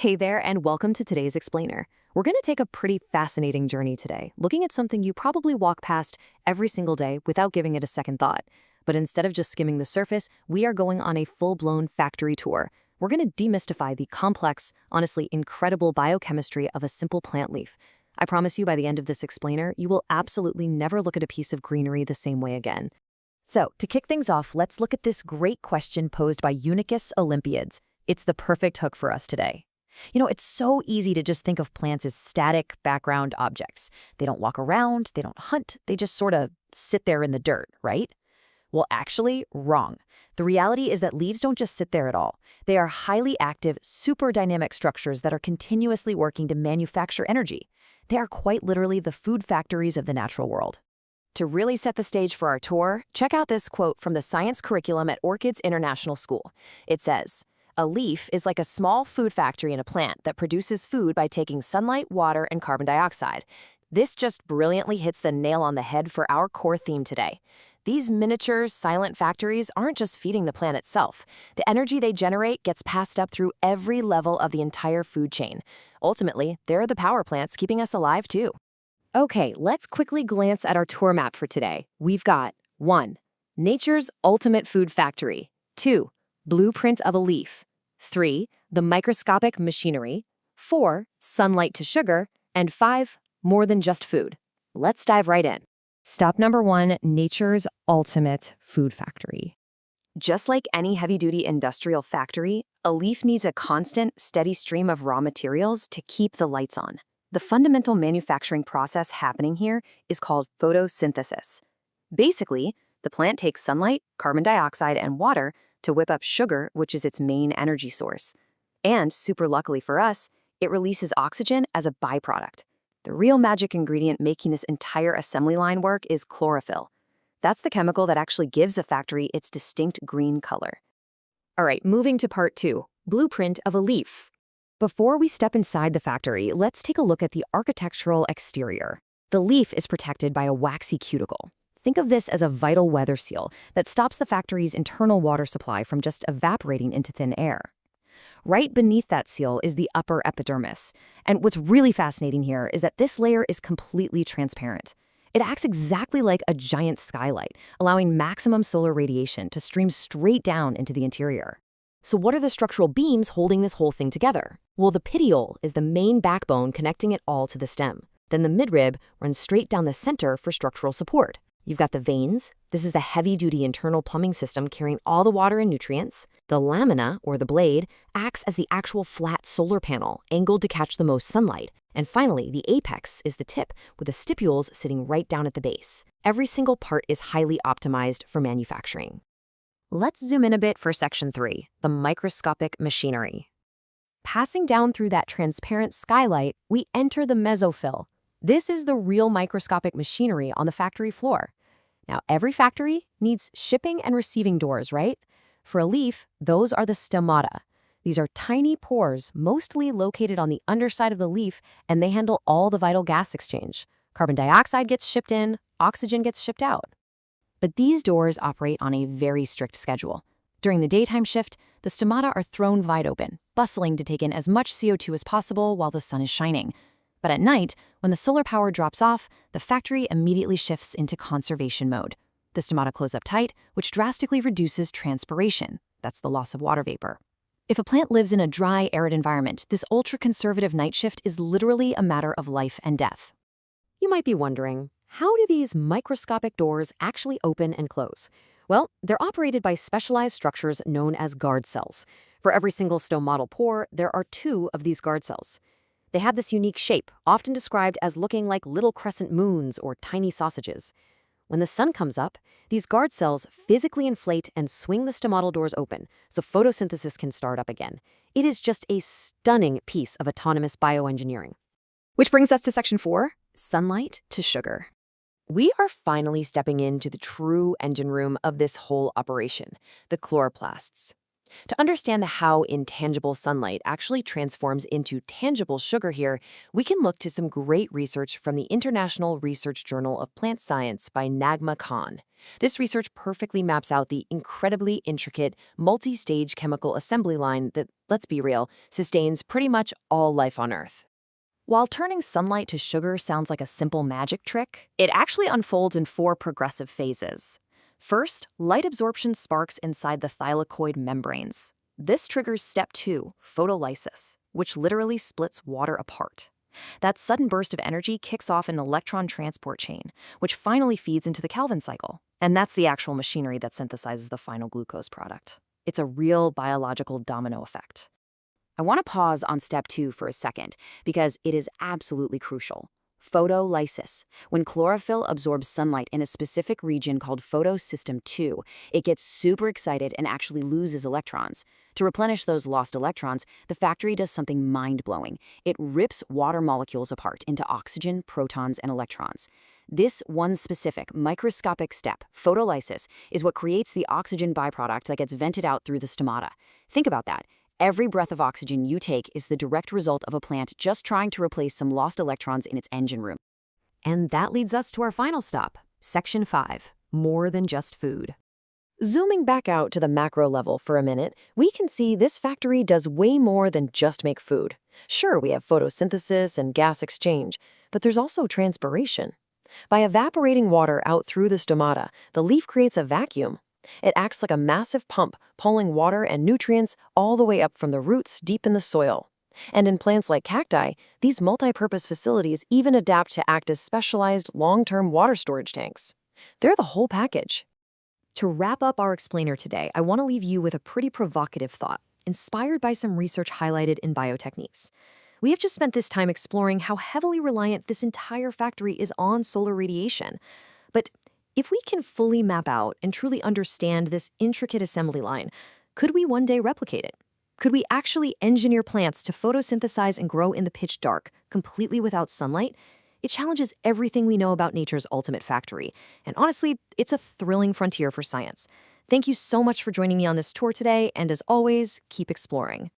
Hey there, and welcome to today's Explainer. We're going to take a pretty fascinating journey today, looking at something you probably walk past every single day without giving it a second thought. But instead of just skimming the surface, we are going on a full-blown factory tour. We're going to demystify the complex, honestly incredible biochemistry of a simple plant leaf. I promise you by the end of this Explainer, you will absolutely never look at a piece of greenery the same way again. So, to kick things off, let's look at this great question posed by Unicus olympiads. It's the perfect hook for us today. It's so easy to just think of plants as static background objects. They don't walk around, they don't hunt, they just sort of sit there in the dirt, right? Well, actually, wrong. The reality is that leaves don't just sit there at all. They are highly active, super dynamic structures that are continuously working to manufacture energy. They are quite literally the food factories of the natural world. To really set the stage for our tour, check out this quote from the science curriculum at Orchids International School. It says, "A leaf is like a small food factory in a plant that produces food by taking sunlight, water, and carbon dioxide." This just brilliantly hits the nail on the head for our core theme today. These miniature, silent factories aren't just feeding the plant itself. The energy they generate gets passed up through every level of the entire food chain. Ultimately, they're the power plants keeping us alive, too. Okay, let's quickly glance at our tour map for today. We've got 1. Nature's ultimate food factory. 2. Blueprint of a leaf. 3. The microscopic machinery. 4. Sunlight to sugar. And 5. More than just food. Let's dive right in. Stop number 1, nature's ultimate food factory. Just like any heavy-duty industrial factory, a leaf needs a constant, steady stream of raw materials to keep the lights on. The fundamental manufacturing process happening here is called photosynthesis. Basically, the plant takes sunlight, carbon dioxide, and water to whip up sugar, which is its main energy source. And, super luckily for us, it releases oxygen as a byproduct. The real magic ingredient making this entire assembly line work is chlorophyll. That's the chemical that actually gives a factory its distinct green color. All right, moving to part 2, blueprint of a leaf. Before we step inside the factory, let's take a look at the architectural exterior. The leaf is protected by a waxy cuticle. Think of this as a vital weather seal that stops the factory's internal water supply from just evaporating into thin air. Right beneath that seal is the upper epidermis. And what's really fascinating here is that this layer is completely transparent. It acts exactly like a giant skylight, allowing maximum solar radiation to stream straight down into the interior. So what are the structural beams holding this whole thing together? Well, the petiole is the main backbone connecting it all to the stem. Then the midrib runs straight down the center for structural support. You've got the veins. This is the heavy-duty internal plumbing system carrying all the water and nutrients. The lamina, or the blade, acts as the actual flat solar panel, angled to catch the most sunlight. And finally, the apex is the tip, with the stipules sitting right down at the base. Every single part is highly optimized for manufacturing. Let's zoom in a bit for section 3, the microscopic machinery. Passing down through that transparent skylight, we enter the mesophyll. This is the real microscopic machinery on the factory floor. Now, every factory needs shipping and receiving doors, right? For a leaf, those are the stomata. These are tiny pores, mostly located on the underside of the leaf, and they handle all the vital gas exchange. Carbon dioxide gets shipped in, oxygen gets shipped out. But these doors operate on a very strict schedule. During the daytime shift, the stomata are thrown wide open, bustling to take in as much CO2 as possible while the sun is shining. But at night, when the solar power drops off, the factory immediately shifts into conservation mode. The stomata close up tight, which drastically reduces transpiration. That's the loss of water vapor. If a plant lives in a dry, arid environment, this ultra-conservative night shift is literally a matter of life and death. You might be wondering, how do these microscopic doors actually open and close? Well, they're operated by specialized structures known as guard cells. For every single stomatal pore, there are 2 of these guard cells. They have this unique shape, often described as looking like little crescent moons or tiny sausages. When the sun comes up, these guard cells physically inflate and swing the stomatal doors open, so photosynthesis can start up again. It is just a stunning piece of autonomous bioengineering. Which brings us to section 4, sunlight to sugar. We are finally stepping into the true engine room of this whole operation, the chloroplasts. To understand how intangible sunlight actually transforms into tangible sugar here, we can look to some great research from the International Research Journal of Plant Science by Nagma Khan. This research perfectly maps out the incredibly intricate, multi-stage chemical assembly line that, let's be real, sustains pretty much all life on Earth. While turning sunlight to sugar sounds like a simple magic trick, it actually unfolds in 4 progressive phases. First, light absorption sparks inside the thylakoid membranes. This triggers step 2, photolysis, which literally splits water apart. That sudden burst of energy kicks off an electron transport chain, which finally feeds into the Calvin cycle. And that's the actual machinery that synthesizes the final glucose product. It's a real biological domino effect. I want to pause on step 2 for a second, because it is absolutely crucial. Photolysis. When chlorophyll absorbs sunlight in a specific region called photosystem 2, it gets super excited and actually loses electrons. To replenish those lost electrons, the factory does something mind-blowing. It rips water molecules apart into oxygen, protons, and electrons. This one specific microscopic step, photolysis, is what creates the oxygen byproduct that gets vented out through the stomata. Think about that. Every breath of oxygen you take is the direct result of a plant just trying to replace some lost electrons in its engine room. And that leads us to our final stop, Section 5, more than just food. Zooming back out to the macro level for a minute, we can see this factory does way more than just make food. Sure, we have photosynthesis and gas exchange, but there's also transpiration. By evaporating water out through the stomata, the leaf creates a vacuum. It acts like a massive pump, pulling water and nutrients all the way up from the roots deep in the soil. And in plants like cacti, these multi-purpose facilities even adapt to act as specialized long-term water storage tanks. They're the whole package. To wrap up our explainer today, I want to leave you with a pretty provocative thought, inspired by some research highlighted in Biotechniques. We have just spent this time exploring how heavily reliant this entire factory is on solar radiation. But if we can fully map out and truly understand this intricate assembly line, could we one day replicate it? Could we actually engineer plants to photosynthesize and grow in the pitch dark, completely without sunlight? It challenges everything we know about nature's ultimate factory. And honestly, it's a thrilling frontier for science. Thank you so much for joining me on this tour today, and as always, keep exploring.